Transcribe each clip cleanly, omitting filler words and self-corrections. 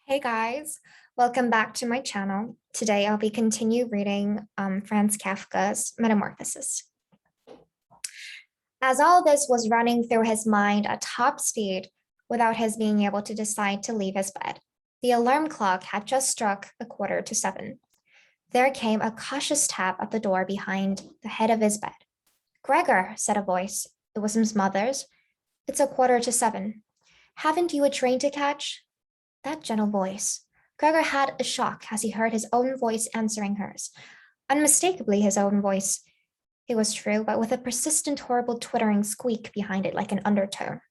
Hey guys, welcome back to my channel. Today I'll be continue reading Franz Kafka's Metamorphosis. As all this was running through his mind at top speed without his being able to decide to leave his bed, the alarm clock had just struck 7:15. There came a cautious tap at the door behind the head of his bed. "Gregor," said a voice. It was his mother's. "It's 7:15. Haven't you a train to catch?" That gentle voice. Gregor had a shock as he heard his own voice answering hers. Unmistakably his own voice. It was true, but with a persistent, horrible twittering squeak behind it like an undertone,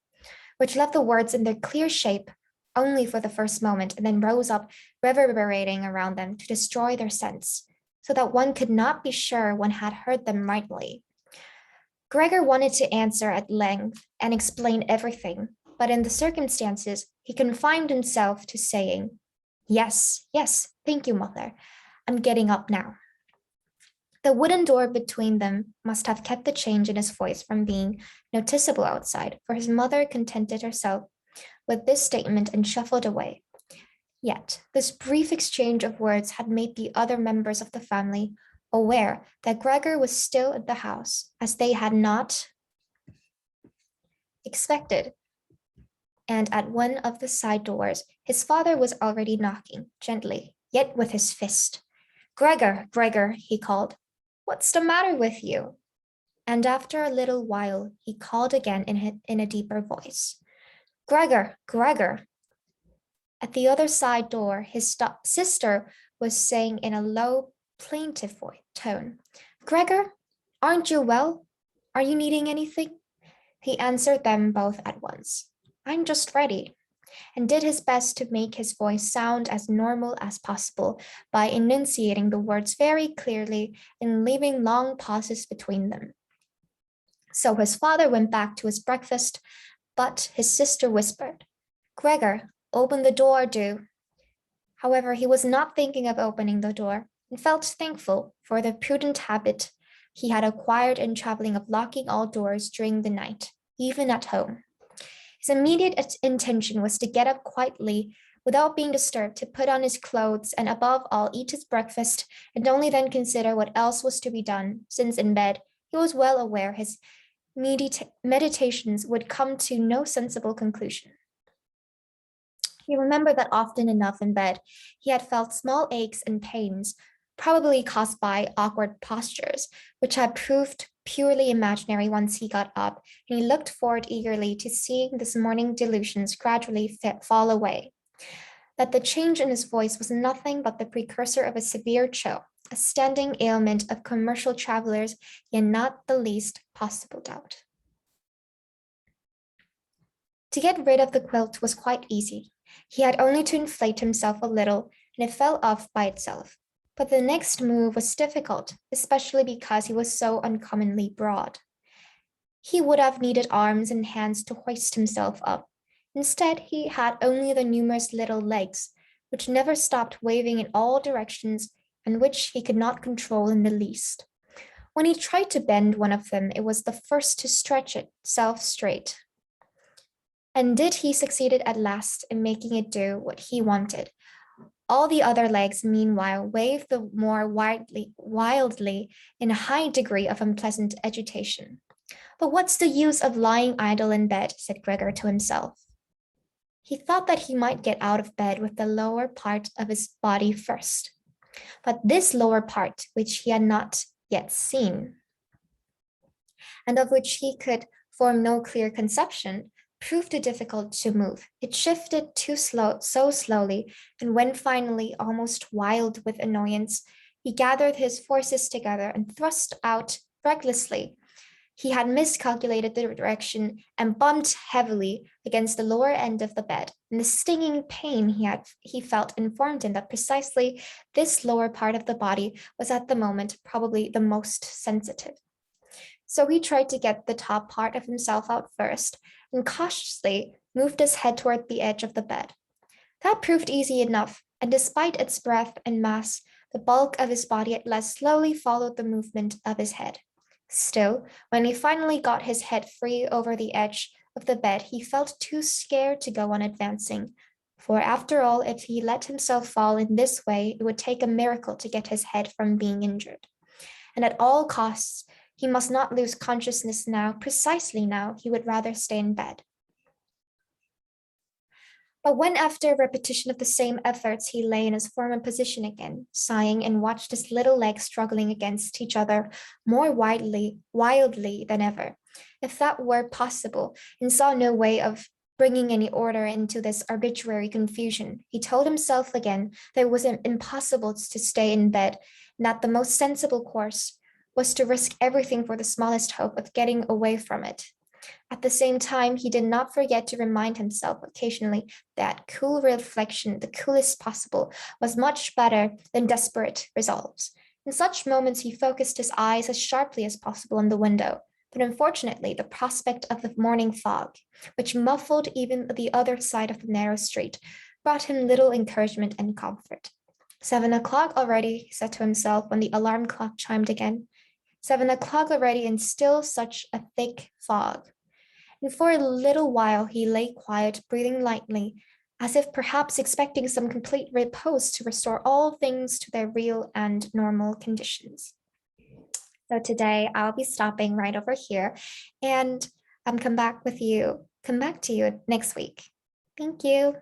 which left the words in their clear shape only for the first moment and then rose up, reverberating around them to destroy their sense, so that one could not be sure one had heard them rightly. Gregor wanted to answer at length and explain everything, but in the circumstances, he confined himself to saying, "Yes, yes, thank you, mother. I'm getting up now." The wooden door between them must have kept the change in his voice from being noticeable outside, for his mother contented herself with this statement and shuffled away. Yet, this brief exchange of words had made the other members of the family aware that Gregor was still at the house, as they had not expected. And at one of the side doors, his father was already knocking, gently, yet with his fist. "Gregor, Gregor," he called, "what's the matter with you?" And after a little while, he called again in a deeper voice. "Gregor, Gregor." At the other side door, his sister was saying in a low, plaintive tone, "Gregor, aren't you well? Are you needing anything?" He answered them both at once. "I'm just ready," and did his best to make his voice sound as normal as possible by enunciating the words very clearly and leaving long pauses between them. So his father went back to his breakfast, but his sister whispered, "Gregor, open the door, do." However, he was not thinking of opening the door and felt thankful for the prudent habit he had acquired in traveling of locking all doors during the night, even at home. His immediate intention was to get up quietly without being disturbed, to put on his clothes, and above all, eat his breakfast, and only then consider what else was to be done, since in bed he was well aware his meditations would come to no sensible conclusion. He remembered that often enough in bed he had felt small aches and pains, probably caused by awkward postures, which had proved purely imaginary once he got up, and he looked forward eagerly to seeing this morning delusions gradually fall away. That the change in his voice was nothing but the precursor of a severe chill, a standing ailment of commercial travelers, he had not the least possible doubt. To get rid of the quilt was quite easy. He had only to inflate himself a little, and it fell off by itself. But the next move was difficult, especially because he was so uncommonly broad. He would have needed arms and hands to hoist himself up. Instead, he had only the numerous little legs, which never stopped waving in all directions and which he could not control in the least. When he tried to bend one of them, it was the first to stretch itself straight. And did he succeeded at last in making it do what he wanted. All the other legs, meanwhile, waved the more wildly in a high degree of unpleasant agitation. "But what's the use of lying idle in bed?" said Gregor to himself. He thought that he might get out of bed with the lower part of his body first. But this lower part, which he had not yet seen, and of which he could form no clear conception, proved too difficult to move. It shifted so slowly, and when finally, almost wild with annoyance, he gathered his forces together and thrust out recklessly. He had miscalculated the direction and bumped heavily against the lower end of the bed, and the stinging pain he felt informed him that precisely this lower part of the body was at the moment probably the most sensitive. So he tried to get the top part of himself out first, and cautiously moved his head toward the edge of the bed. That proved easy enough, and despite its breadth and mass, the bulk of his body at last slowly followed the movement of his head. Still, when he finally got his head free over the edge of the bed, he felt too scared to go on advancing, For after all, if he let himself fall in this way, it would take a miracle to get his head from being injured. And at all costs, he must not lose consciousness now, precisely now, he would rather stay in bed. But when after repetition of the same efforts he lay in his former position again, sighing and watched his little legs struggling against each other more wildly than ever, if that were possible, and saw no way of bringing any order into this arbitrary confusion, he told himself again that it was impossible to stay in bed, and that the most sensible course was to risk everything for the smallest hope of getting away from it. At the same time, he did not forget to remind himself occasionally that cool reflection, the coolest possible, was much better than desperate resolves. In such moments, he focused his eyes as sharply as possible on the window. But unfortunately, the prospect of the morning fog, which muffled even the other side of the narrow street, brought him little encouragement and comfort. 7 o'clock already, he said to himself when the alarm clock chimed again. 7 o'clock already, and still such a thick fog. And for a little while he lay quiet, breathing lightly, as if perhaps expecting some complete repose to restore all things to their real and normal conditions. So today I'll be stopping right over here, and come back to you next week. Thank you.